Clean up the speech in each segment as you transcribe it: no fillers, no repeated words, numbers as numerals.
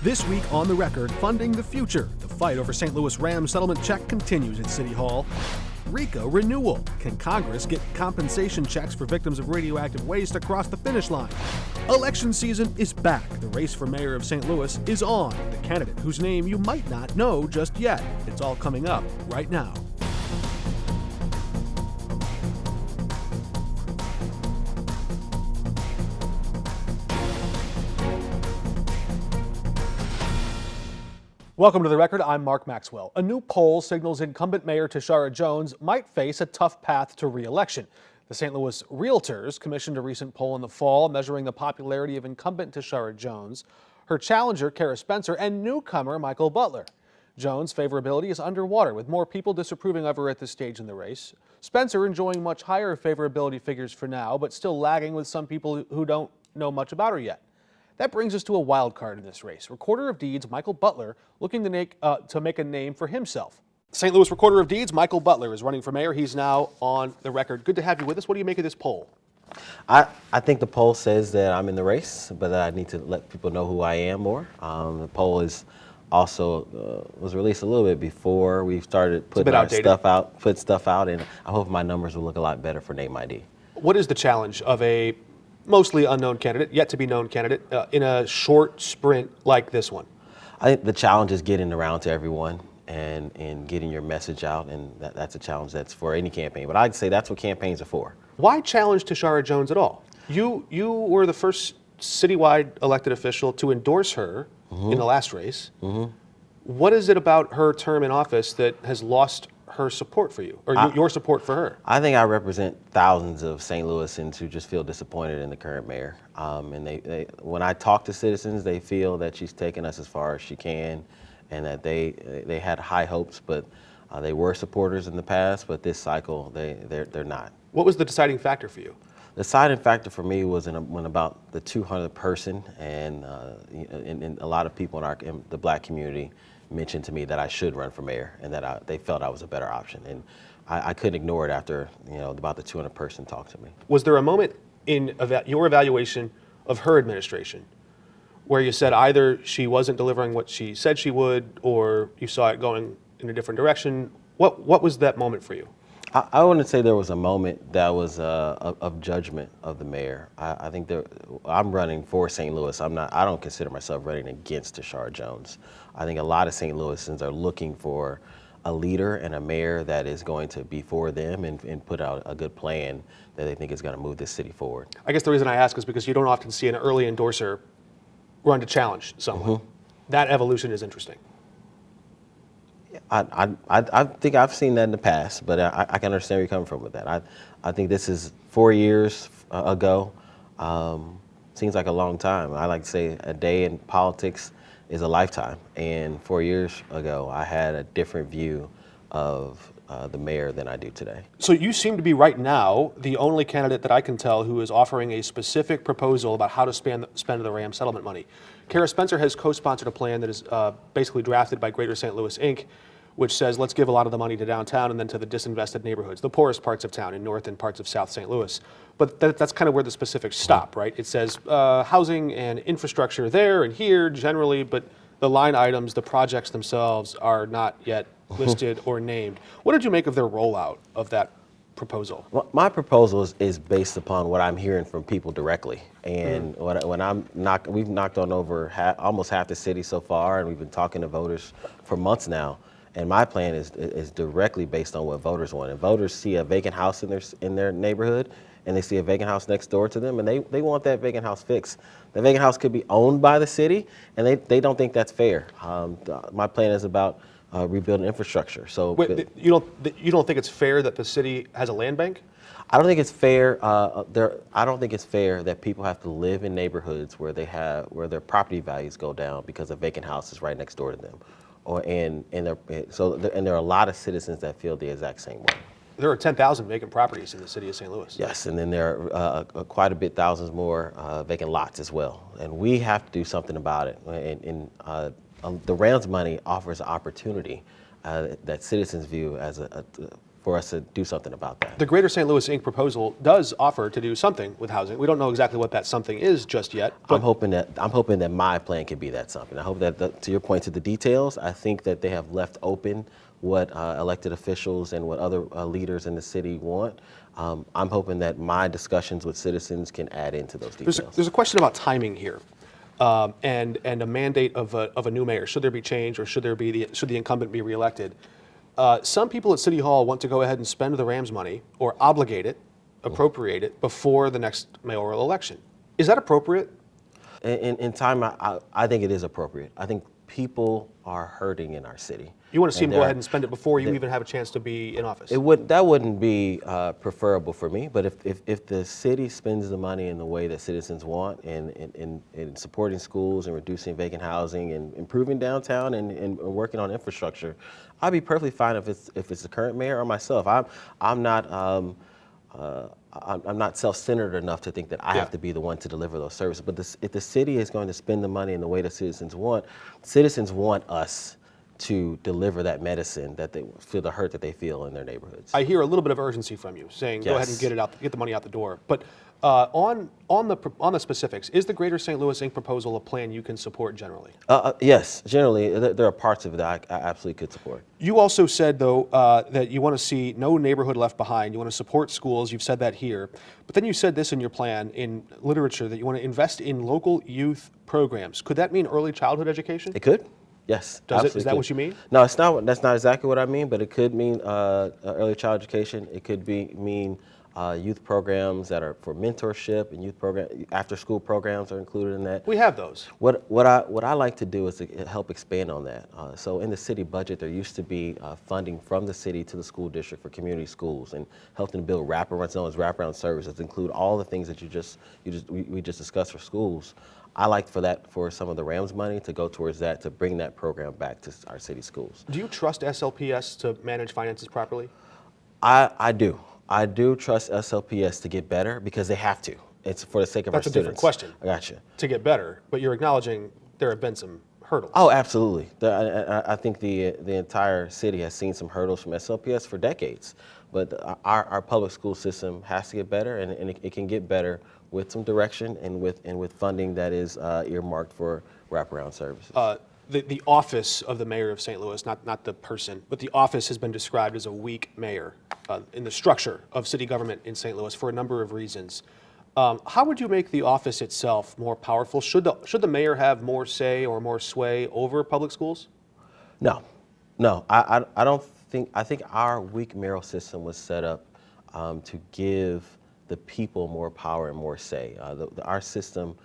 This week on The Record, funding the future. The fight over St. Louis Rams settlement check continues at City Hall. RICO renewal. Can Congress get compensation checks for victims of radioactive waste across the finish line? Election season is back. The race for mayor of St. Louis is on. The candidate whose name you might not know just yet. It's all coming up right now. Welcome to The Record. I'm Mark Maxwell. A new poll signals incumbent Mayor Tishaura Jones might face a tough path to re-election. The St. Louis Realtors commissioned a recent poll in the fall measuring the popularity of incumbent Tishaura Jones, her challenger Kara Spencer, and newcomer Michael Butler. Jones' favorability is underwater, with more people disapproving of her at this stage in the race. Spencer enjoying much higher favorability figures for now, but still lagging with some people who don't know much about her yet. That brings us to a wild card in this race. Recorder of Deeds Michael Butler looking to make a name for himself. St. Louis Recorder of Deeds Michael Butler is running for mayor. He's now on the record. Good to have you with us. What do you make of this poll? I think the poll says that I'm in the race, but I need to let people know who I am more. The poll is also was released a little bit before we started putting our stuff out, and I hope my numbers will look a lot better for Name ID. What is the challenge of a mostly unknown candidate, yet to be known candidate, in a short sprint like this one? I think the challenge is getting around to everyone and getting your message out, and that's a challenge that's for any campaign. But I'd say that's what campaigns are for. Why challenge Tishaura Jones at all? You were the first citywide elected official to endorse her in the last race. What is it about her term in office that has lost her support for you, or your support for her? I think I represent thousands of St. Louisans who just feel disappointed in the current mayor. And they when I talk to citizens, they feel that she's taken us as far as she can, and that they had high hopes, but they were supporters in the past, but this cycle they're not. What was the deciding factor for you? The deciding factor for me was when about the 200th person, and a lot of people in the black community mentioned to me that I should run for mayor, and that they felt I was a better option, and I couldn't ignore it after about the 200 person talk to me. Was there a moment in your evaluation of her administration where you said either she wasn't delivering what she said she would, or you saw it going in a different direction? What was that moment for you? I wouldn't say there was a moment that was of judgment of the mayor. I think I'm running for St. Louis. I don't consider myself running against Tishaura Jones. I think a lot of St. Louisans are looking for a leader and a mayor that is going to be for them and put out a good plan that they think is going to move this city forward. I guess the reason I ask is because you don't often see an early endorser run to challenge someone. That evolution is interesting. I think I've seen that in the past, but I can understand where you're coming from with that. I think this is 4 years ago. Seems like a long time. I like to say a day in politics is a lifetime. And 4 years ago, I had a different view of the mayor than I do today. So you seem to be right now the only candidate that I can tell who is offering a specific proposal about how to spend the Ram settlement money. Kara Spencer has co-sponsored a plan that is basically drafted by Greater St. Louis, Inc., which says let's give a lot of the money to downtown and then to the disinvested neighborhoods, the poorest parts of town in North and parts of South St. Louis. But that's kind of where the specifics stop, right? It says housing and infrastructure there and here generally, but the line items, the projects themselves are not yet listed or named. What did you make of their rollout of that proposal? Well, my proposal is based upon what I'm hearing from people directly. And we've knocked on over almost half the city so far, and we've been talking to voters for months now. And my plan is directly based on what voters want. And voters see a vacant house in their neighborhood, and they see a vacant house next door to them, and they want that vacant house fixed. The vacant house could be owned by the city, and they don't think that's fair. My plan is about rebuilding infrastructure. So wait, you don't think it's fair that the city has a land bank? I don't think it's fair. I don't think it's fair that people have to live in neighborhoods where their property values go down because a vacant house is right next door to them. And there are a lot of citizens that feel the exact same way. There are 10,000 vacant properties in the city of St. Louis. Yes, and then there are quite a bit, thousands more vacant lots as well. And we have to do something about it. And the Rams money offers an opportunity that citizens view as for us to do something about that. The Greater St. Louis Inc. proposal does offer to do something with housing. We don't know exactly what that something is just yet. But I'm hoping that my plan can be that something. I hope that, to your point, to the details, I think that they have left open what elected officials and what other leaders in the city want. I'm hoping that my discussions with citizens can add into those details. There's a question about timing here, and a mandate of a new mayor. Should there be change, or should the incumbent be reelected? Some people at City Hall want to go ahead and spend the Rams money or appropriate it before the next mayoral election. Is that appropriate? In time, I think it is appropriate. I think people are hurting in our city. You want to see them go ahead and spend it before you even have a chance to be in office? That wouldn't be preferable for me, but if the city spends the money in the way that citizens want, in supporting schools and reducing vacant housing and improving downtown and working on infrastructure, I'd be perfectly fine if it's the current mayor or myself. I'm not self-centered enough to think that I have to be the one to deliver those services. But if the city is going to spend the money in the way that citizens want us to deliver that medicine that they feel, the hurt that they feel in their neighborhoods. I hear a little bit of urgency from you, saying go ahead and get the money out the door. But on the specifics, is the Greater St. Louis Inc. proposal a plan you can support generally? Yes, generally there are parts of it that I absolutely could support. You also said, though, that you want to see no neighborhood left behind. You want to support schools. You've said that here. But then you said this in your plan in literature, that you want to invest in local youth programs. Could that mean early childhood education? It could. Yes. Is that what you mean? No, it's not. That's not exactly what I mean, but it could mean early child education. It could mean youth programs that are for mentorship, and youth program after-school programs are included in that. We have those. What I like to do is to help expand on that. So in the city budget, there used to be funding from the city to the school district for community schools and helping to build wraparound services, include all the things that we just discussed for schools. I like for some of the Rams money to go towards that, to bring that program back to our city schools. Do you trust SLPS to manage finances properly? I do. I do trust SLPS to get better because they have to. It's for the sake of our students. That's a different question. I got you. To get better, but you're acknowledging there have been some hurdles. Oh, absolutely. I think the entire city has seen some hurdles from SLPS for decades. But our public school system has to get better, and it can get better with some direction and with funding that is earmarked for wraparound services. The office of the mayor of St. Louis, not the person, but the office has been described as a weak mayor in the structure of city government in St. Louis for a number of reasons. How would you make the office itself more powerful? Should the mayor have more say or more sway over public schools? No. I don't think. I think our weak mayoral system was set up to give the people more power and more say. Our system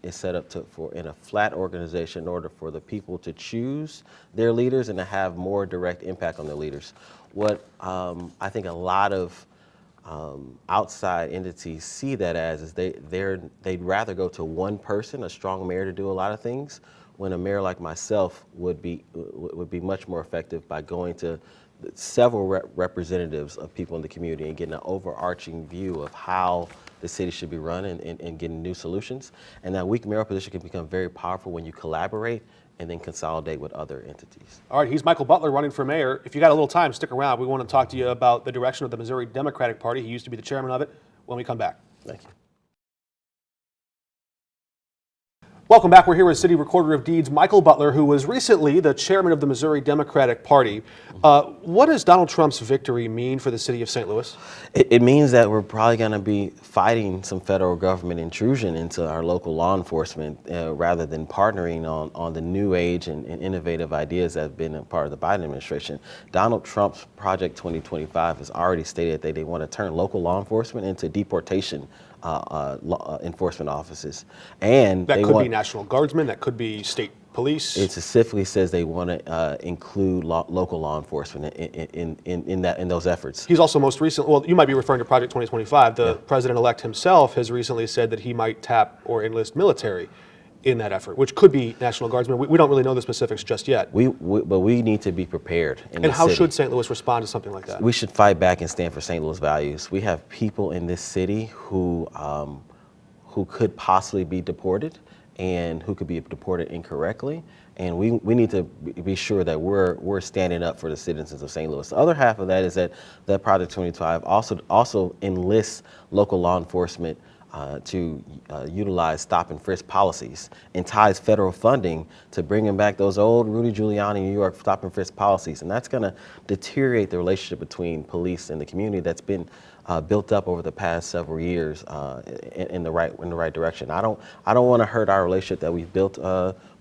is set up in a flat organization in order for the people to choose their leaders and to have more direct impact on their leaders. What I think a lot of outside entities see that as is they'd rather go to one person, a strong mayor, to do a lot of things, when a mayor like myself would be much more effective by going to several representatives of people in the community and getting an overarching view of how the city should be run and getting new solutions. And that weak mayoral position can become very powerful when you collaborate and then consolidate with other entities. All right, he's Michael Butler running for mayor. If you got a little time, stick around. We want to talk to you about the direction of the Missouri Democratic Party. He used to be the chairman of it when we come back. Thank you. Welcome back. We're here with City Recorder of Deeds, Michael Butler, who was recently the chairman of the Missouri Democratic Party. What does Donald Trump's victory mean for the city of St. Louis? It means that we're probably going to be fighting some federal government intrusion into our local law enforcement rather than partnering on the new age and innovative ideas that have been a part of the Biden administration. Donald Trump's Project 2025 has already stated that they want to turn local law enforcement into deportation enforcement offices, and that could be National Guardsmen, that could be state police. It specifically says they want to include local law enforcement in those efforts. He's also most recently, well, you might be referring to Project 2025. The president-elect himself has recently said that he might tap or enlist military in that effort, which could be National Guardsmen. We don't really know the specifics just yet. But we need to be prepared. And how should St. Louis respond to something like that? We should fight back and stand for St. Louis values. We have people in this city who could possibly be deported, and who could be deported incorrectly. And we need to be sure that we're standing up for the citizens of St. Louis. The other half of that is that Project 25 also enlists local law enforcement to utilize stop and frisk policies and ties federal funding to bringing back those old Rudy Giuliani New York stop and frisk policies. And that's going to deteriorate the relationship between police and the community that's been built up over the past several years in the right direction. I don't want to hurt our relationship that we've built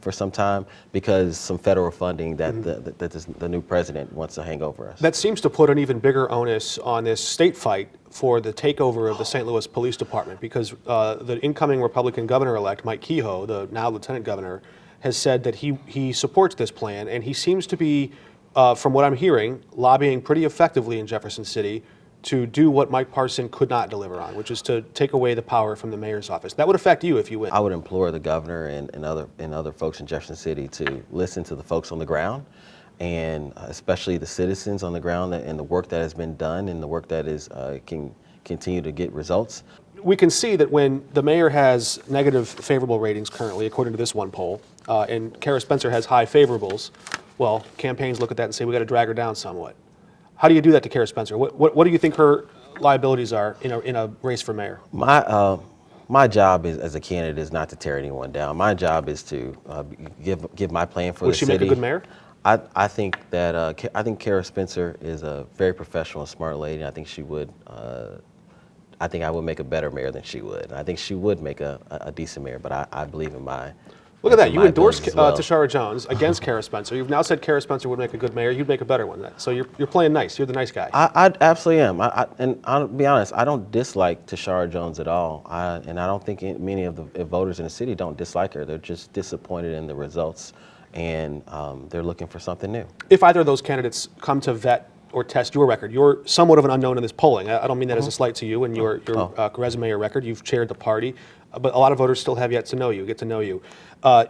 for some time because some federal funding that the new president wants to hang over us. That seems to put an even bigger onus on this state fight for the takeover of the St. Louis Police Department, because the incoming Republican governor-elect, Mike Kehoe, the now lieutenant governor, has said that he supports this plan, and he seems to be, from what I'm hearing, lobbying pretty effectively in Jefferson City to do what Mike Parson could not deliver on, which is to take away the power from the mayor's office. That would affect you if you win. I would implore the governor and other folks in Jefferson City to listen to the folks on the ground, and especially the citizens on the ground and the work that has been done and the work that can continue to get results. We can see that when the mayor has negative favorable ratings currently, according to this one poll, and Kara Spencer has high favorables, well, campaigns look at that and say we got to drag her down somewhat. How do you do that to Kara Spencer? What do you think her liabilities are in a race for mayor? My job as a candidate is not to tear anyone down. My job is to give my plan for the city. Would she make a good mayor? I think that I think Kara Spencer is a very professional and smart lady. I think she would. I think I would make a better mayor than she would. I think she would make a decent mayor, but I believe in my. Look at that. You endorsed well. Tashara Jones against Kara Spencer. You've now said Kara Spencer would make a good mayor. You'd make a better one. So you're playing nice. You're the nice guy. I absolutely am. And I'll be honest, I don't dislike Tashara Jones at all. And I don't think many of the voters in the city don't dislike her. They're just disappointed in the results, and they're looking for something new. If either of those candidates come to vet or test your record, you're somewhat of an unknown in this polling. I don't mean that as a slight to you and your resume or record. You've chaired the party, but a lot of voters still have yet to know you, get to know you.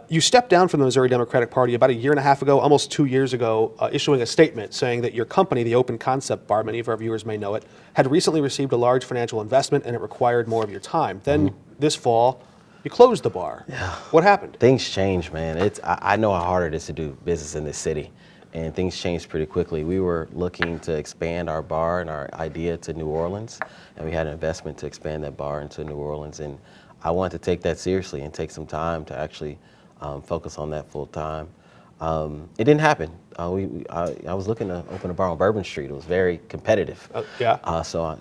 You stepped down from the Missouri Democratic Party about a year and a half ago, almost 2 years ago, issuing a statement saying that your company, the Open Concept Bar, many of our viewers may know it, had recently received a large financial investment and it required more of your time. Then this fall, you closed the bar. Yeah. What happened? Things change, man. I know how hard it is to do business in this city, and things changed pretty quickly. We were looking to expand our bar and our idea to New Orleans, and we had an investment to expand that bar into New Orleans, and I wanted to take that seriously and take some time to actually focus on that full time. It didn't happen. I was looking to open a bar on Bourbon Street. It was very competitive. Yeah.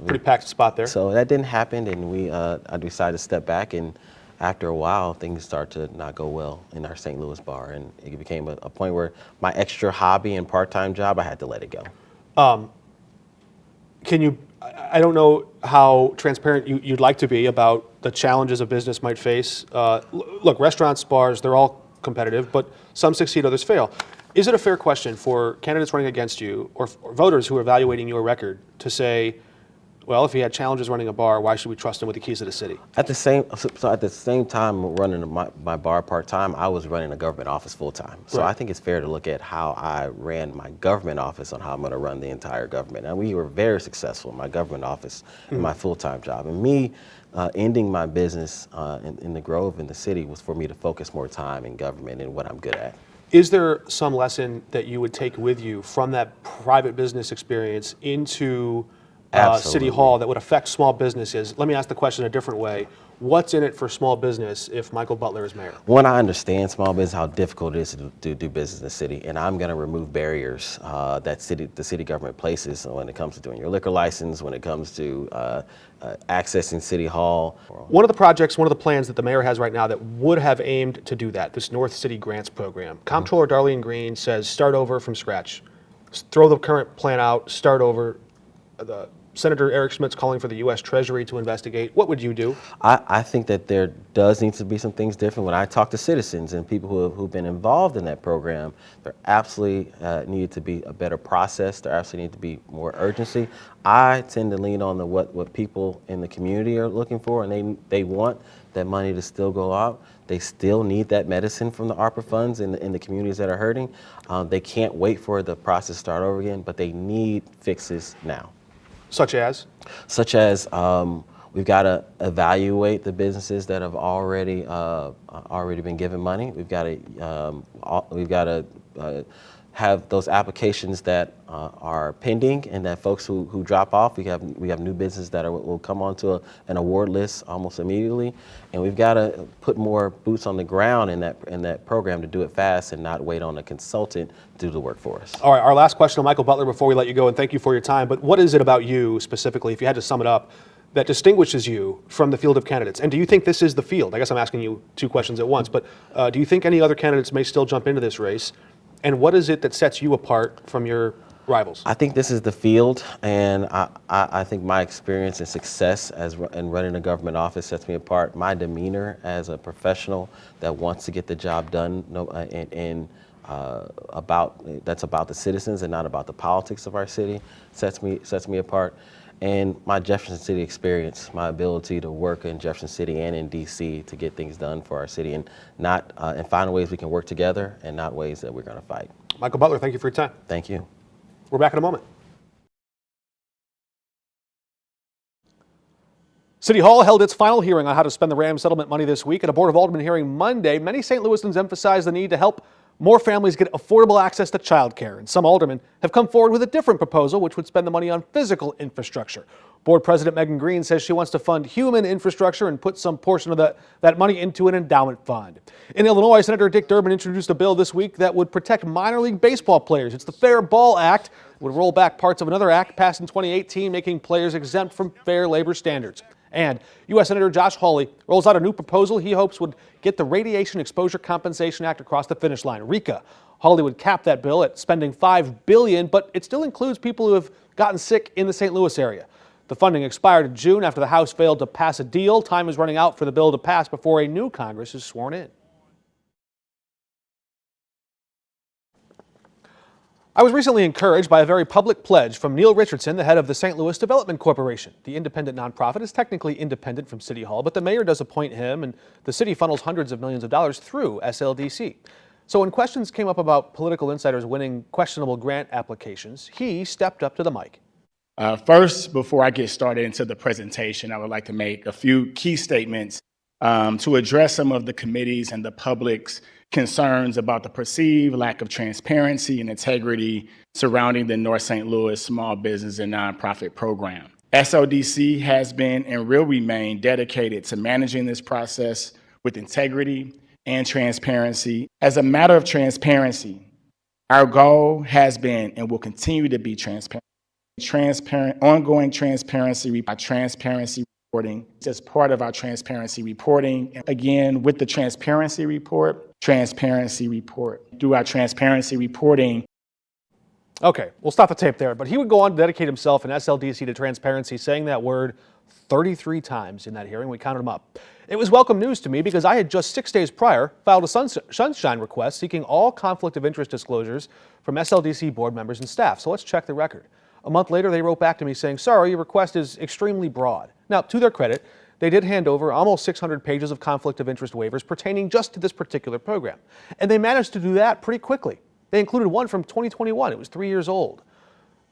Pretty packed spot there. So that didn't happen, and I decided to step back, and after a while, things started to not go well in our St. Louis bar, and it became a point where my extra hobby and part-time job, I had to let it go. I don't know how transparent you'd like to be about the challenges a business might face. Look, restaurants, bars, they're all competitive, but some succeed, others fail. Is it a fair question for candidates running against you or voters who are evaluating your record to say, well, if he had challenges running a bar, why should we trust him with the keys to the city? At the same time running my bar part-time, I was running a government office full-time. So Right. I think it's fair to look at how I ran my government office on how I'm going to run the entire government. And we were very successful in my government office in my full-time job. And me ending my business in the Grove in the city was for me to focus more time in government and what I'm good at. Is there some lesson that you would take with you from that private business experience into City Hall that would affect small businesses? Let me ask the question a different way. What's in it for small business if Michael Butler is mayor? One, I understand small business, how difficult it is to do business in the city, and I'm going to remove barriers that the city government places when it comes to doing your liquor license, when it comes to accessing City Hall. One of the plans that the mayor has right now that would have aimed to do that, this North City Grants Program. Comptroller Darlene Green says start over from scratch. Throw the current plan out, start over. Senator Eric Schmidt's calling for the U.S. Treasury to investigate. What would you do? I think that there does need to be some things different. When I talk to citizens and people who've been involved in that program, there absolutely needed to be a better process. There absolutely need to be more urgency. I tend to lean on what people in the community are looking for, and they want that money to still go out. They still need that medicine from the ARPA funds in the communities that are hurting. They can't wait for the process to start over again, but they need fixes now. Such as? Such as We've got to evaluate the businesses that have already been given money. We've got to have those applications that are pending, and that folks who drop off. We have new businesses that will come onto an award list almost immediately, and we've got to put more boots on the ground in that program to do it fast and not wait on a consultant to do the work for us. All right, our last question to Michael Butler before we let you go, and thank you for your time. But what is it about you specifically, if you had to sum it up, that distinguishes you from the field of candidates? And do you think this is the field? I guess I'm asking you two questions at once, but do you think any other candidates may still jump into this race? And what is it that sets you apart from your rivals? I think this is the field, and I think my experience and success in running a government office sets me apart. My demeanor as a professional that wants to get the job done, that's about the citizens and not about the politics of our city, sets me apart. And my Jefferson City experience, my ability to work in Jefferson City and in DC to get things done for our city, and find ways we can work together and not ways that we're going to fight. Michael Butler, thank you for your time. Thank you. We're back in a moment. City Hall held its final hearing on how to spend the Rams settlement money this week. At a Board of Aldermen hearing Monday, many St. Louisans emphasized the need to help more families get affordable access to childcare, and some aldermen have come forward with a different proposal which would spend the money on physical infrastructure. Board President Megan Green says she wants to fund human infrastructure and put some portion of that money into an endowment fund. In Illinois, Senator Dick Durbin introduced a bill this week that would protect minor league baseball players. It's the Fair Ball Act. It would roll back parts of another act passed in 2018, making players exempt from fair labor standards. And U.S. Senator Josh Hawley rolls out a new proposal he hopes would get the Radiation Exposure Compensation Act across the finish line, RECA. Hawley would cap that bill at spending $5 billion, but it still includes people who have gotten sick in the St. Louis area. The funding expired in June after the House failed to pass a deal. Time is running out for the bill to pass before a new Congress is sworn in. I was recently encouraged by a very public pledge from Neil Richardson, the head of the St. Louis Development Corporation. The independent nonprofit is technically independent from City Hall, but the mayor does appoint him, and the city funnels hundreds of millions of dollars through SLDC. So when questions came up about political insiders winning questionable grant applications, he stepped up to the mic. First, before I get started into the presentation, I would like to make a few key statements to address some of the committee's and the public's concerns about the perceived lack of transparency and integrity surrounding the North St. Louis Small Business and Nonprofit Program. SLDC has been and will remain dedicated to managing this process with integrity and transparency. As a matter of transparency, our goal has been and will continue to be ongoing transparency by transparency reporting. As part of our transparency reporting, again, with the transparency report, through our transparency reporting. Okay, we'll stop the tape there, but he would go on to dedicate himself and SLDC to transparency, saying that word 33 times in that hearing. We counted them up. It was welcome news to me because I had just 6 days prior filed a sunshine request seeking all conflict of interest disclosures from SLDC board members and staff. So let's check the record. A month later, they wrote back to me saying, sorry, your request is extremely broad. Now, to their credit, they did hand over almost 600 pages of conflict of interest waivers pertaining just to this particular program. And they managed to do that pretty quickly. They included one from 2021. It was 3 years old.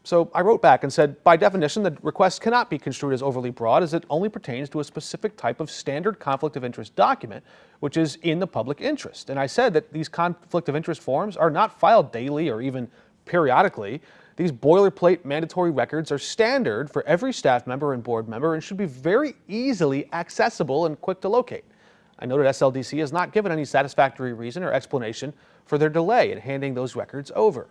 So I wrote back and said, by definition, the request cannot be construed as overly broad as it only pertains to a specific type of standard conflict of interest document, which is in the public interest. And I said that these conflict of interest forms are not filed daily or even periodically. These boilerplate mandatory records are standard for every staff member and board member and should be very easily accessible and quick to locate. I noted SLDC has not given any satisfactory reason or explanation for their delay in handing those records over.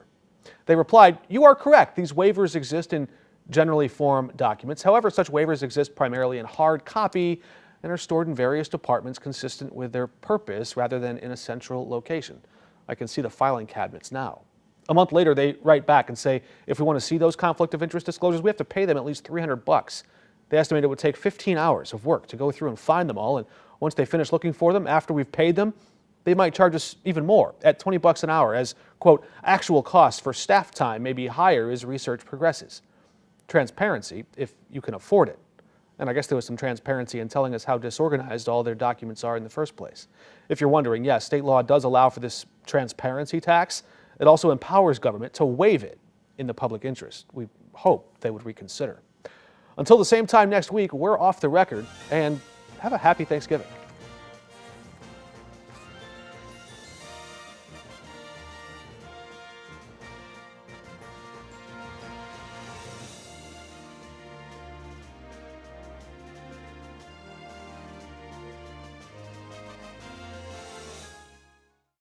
They replied, you are correct. These waivers exist in generally form documents. However, such waivers exist primarily in hard copy and are stored in various departments consistent with their purpose rather than in a central location. I can see the filing cabinets now. A month later, they write back and say, if we want to see those conflict of interest disclosures, we have to pay them at least $300. They estimate it would take 15 hours of work to go through and find them all. And once they finish looking for them, after we've paid them, they might charge us even more at $20 an hour as, quote, actual costs for staff time may be higher as research progresses. Transparency, if you can afford it. And I guess there was some transparency in telling us how disorganized all their documents are in the first place. If you're wondering, yes, state law does allow for this transparency tax. It also empowers government to waive it in the public interest. We hope they would reconsider. Until the same time next week, we're off the record, and have a happy Thanksgiving.